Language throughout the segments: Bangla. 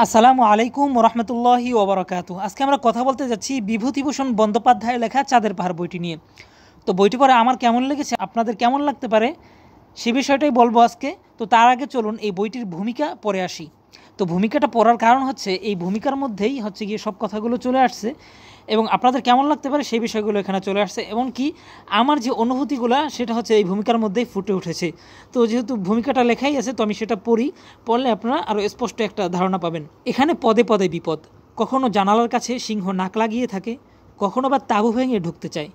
আসসালামু আলাইকুম রহমতুল্লাহি ওবরাকাতু। আজকে আমরা কথা বলতে যাচ্ছি বিভূতিভূষণ বন্দ্যোপাধ্যায়ের লেখা চাঁদের পাহাড় বইটি নিয়ে। তো বইটি পড়ে আমার কেমন লেগেছে, আপনাদের কেমন লাগতে পারে, সে বিষয়টাই বলবো আজকে। তো তার আগে চলুন এই বইটির ভূমিকা পড়ে আসি। তো ভূমিকাটা পড়ার কারণ হচ্ছে এই ভূমিকার মধ্যেই হচ্ছে গিয়ে সব কথাগুলো চলে আসছে এবং আপনাদের কেমন লাগতে পারে সেই বিষয়গুলো এখানে চলে আসছে, এবং কি আমার যে অনুভূতিগুলো সেটা হচ্ছে এই ভূমিকার মধ্যেই ফুটে উঠেছে। তো যেহেতু ভূমিকাটা লেখাই আছে তো আমি সেটা পড়লে আপনারা আরও স্পষ্ট একটা ধারণা পাবেন। এখানে পদে পদে বিপদ, কখনো জানালার কাছে সিংহ নাক লাগিয়ে থাকে, কখনো বা তাঁবু ভেঙে ঢুকতে চায়,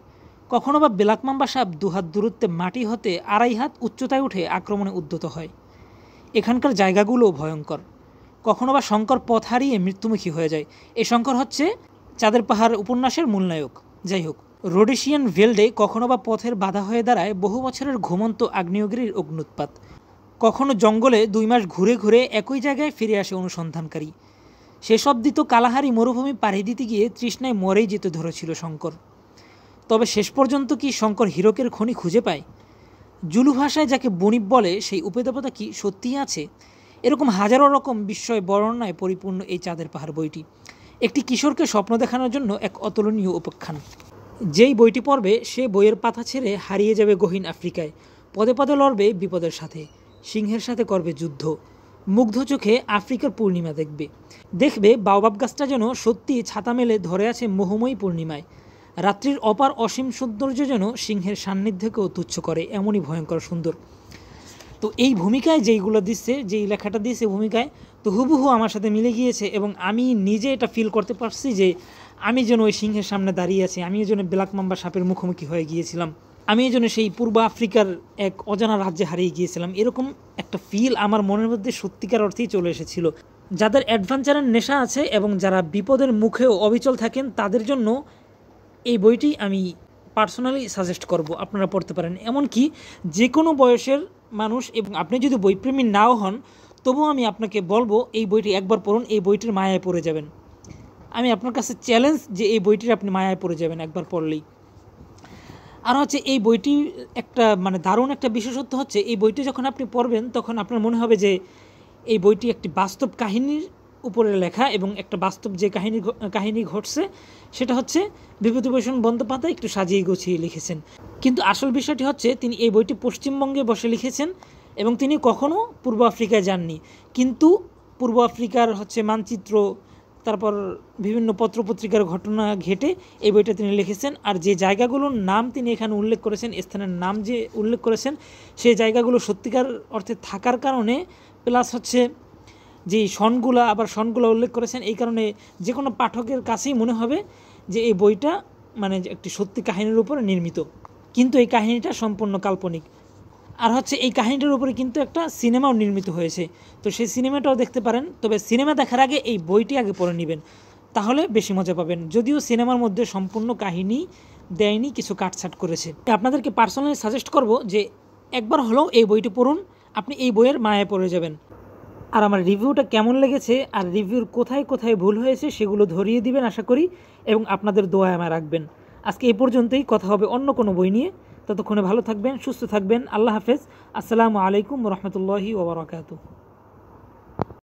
কখনো বা বেলাকমাম্বা সাপ দুহাত দূরত্বে মাটি হতে 2.5 হাত উচ্চতায় উঠে আক্রমণে উদ্যত হয়। এখানকার জায়গাগুলোও ভয়ঙ্কর, কখনো বা শঙ্কর পথ হারিয়ে মৃত্যুমুখী হয়ে যায়। এই শঙ্কর হচ্ছে চাঁদের পাহাড় উপন্যাসের মূল নায়ক। যাই হোক, রোডেশিয়ান ভেল্ডে কখনো বা পথের বাধা হয়ে দাঁড়ায় বহু বছরের ঘুমন্ত আগ্নেয়গিরির অগ্নুৎপাত, কখনো জঙ্গলে 2 মাস ঘুরে ঘুরে একই জায়গায় ফিরে আসে অনুসন্ধানকারী। সেসব দিত কালাহারি মরুভূমি পাড়ি দিতে গিয়ে তৃষ্ণায় মরেই যেতে ধরেছিল শঙ্কর। তবে শেষ পর্যন্ত কি শঙ্কর হীরকের খনি খুঁজে পায়? জুলু ভাষায় যাকে বণিক বলে সেই উপদেবতা কি সত্যিই আছে? এরকম হাজারো রকম বিস্ময় বর্ণনায় পরিপূর্ণ এই চাঁদের পাহাড় বইটি একটি কিশোরকে স্বপ্ন দেখানোর জন্য এক অতুলনীয় উপাখ্যান। যেই বইটি পড়বে সে বইয়ের পাতা ছেড়ে হারিয়ে যাবে গহীন আফ্রিকায়, পদে পদে লড়বে বিপদের সাথে, সিংহের সাথে করবে যুদ্ধ, মুগ্ধ চোখে আফ্রিকার পূর্ণিমা দেখবে বাওবাব গাছটা যেন সত্যি ছাতা মেলে ধরে আছে মোহময়ী পূর্ণিমায়। রাত্রির অপার অসীম সৌন্দর্য যেন সিংহের সান্নিধ্যকেও তুচ্ছ করে, এমনই ভয়ঙ্কর সুন্দর। তো এই ভূমিকায় যেইগুলো দিচ্ছে, যেই লেখাটা দিয়েছে ভূমিকায়, তো হুবহু আমার সাথে মিলে গিয়েছে এবং আমি নিজে এটা ফিল করতে পারছি যে আমি যেন ওই সিংহের সামনে দাঁড়িয়ে আছি, আমি যেন ব্ল্যাক মাম্বা সাপের মুখোমুখি হয়ে গিয়েছিলাম, আমি যেন সেই পূর্ব আফ্রিকার এক অজানা রাজ্যে হারিয়ে গিয়েছিলাম। এরকম একটা ফিল আমার মনের মধ্যে সত্যিকার অর্থেই চলে এসেছিল। যাদের অ্যাডভেঞ্চারের নেশা আছে এবং যারা বিপদের মুখেও অবিচল থাকেন তাদের জন্য এই বইটি আমি পার্সোনালি সাজেস্ট করব, আপনারা পড়তে পারেন। এমনকি যে কোনো বয়সের মানুষ, এবং আপনি যদি বইপ্রেমী নাও হন তবুও আমি আপনাকে বলবো এই বইটি একবার পড়ুন, এই বইটির মায়ায় পড়ে যাবেন। আমি আপনার কাছে চ্যালেঞ্জ যে এই বইটির আপনি মায়ায় পড়ে যাবেন একবার পড়লেই। আর হচ্ছে এই বইটি একটা দারুণ একটা বিশেষত্ব হচ্ছে এই বইটি যখন আপনি পড়বেন তখন আপনার মনে হবে যে এই বইটি একটি বাস্তব কাহিনীর উপরে লেখা, এবং একটা বাস্তব যে কাহিনী ঘটছে সেটা হচ্ছে বিভূতিভূষণ বন্দ্যোপাধ্যায় একটু সাজিয়ে গুছিয়ে লিখেছেন। কিন্তু আসল বিষয়টি হচ্ছে তিনি এই বইটি পশ্চিমবঙ্গে বসে লিখেছেন এবং তিনি কখনও পূর্ব আফ্রিকায় যাননি, কিন্তু পূর্ব আফ্রিকার মানচিত্র, তারপর বিভিন্ন পত্রপত্রিকার ঘটনা ঘেটে এই বইটা তিনি লিখেছেন। আর যে জায়গাগুলোর নাম তিনি এখানে উল্লেখ করেছেন, স্থানের নাম যে উল্লেখ করেছেন, সেই জায়গাগুলো সত্যিকার অর্থে থাকার কারণে, প্লাস যে সনগুলো উল্লেখ করেছেন, এই কারণে যে কোনো পাঠকের কাছেই মনে হবে যে এই বইটা একটি সত্যি কাহিনীর উপরে নির্মিত, কিন্তু এই কাহিনীটা সম্পূর্ণ কাল্পনিক। আর এই কাহিনীটার উপরে কিন্তু একটা সিনেমাও নির্মিত হয়েছে, তো সেই সিনেমাটাও দেখতে পারেন। তবে সিনেমা দেখার আগে এই বইটি আগে পড়ে নেবেন, তাহলে বেশি মজা পাবেন। যদিও সিনেমার মধ্যে সম্পূর্ণ কাহিনী দেয়নি, কিছু কাটছাট করেছে। আপনাদেরকে পার্সোনালি সাজেস্ট করব যে একবার হলেও এই বইটি পড়ুন, আপনি এই বইয়ের মায়ায় পড়ে যাবেন। আর আমার রিভিউটা কেমন লেগেছে আর রিভিউর কোথায় কোথায় ভুল হয়েছে সেগুলো ধরিয়ে দিবেন আশা করি, এবং আপনাদের দোয়া আমায় রাখবেন। আজকে এই পর্যন্তই, কথা হবে অন্য কোনো বই নিয়ে। ততক্ষণে ভালো থাকবেন, সুস্থ থাকবেন। আল্লাহ হাফেজ। আসসালামু আলাইকুম রহমতুল্লাহি ওয়া বারাকাতুহু।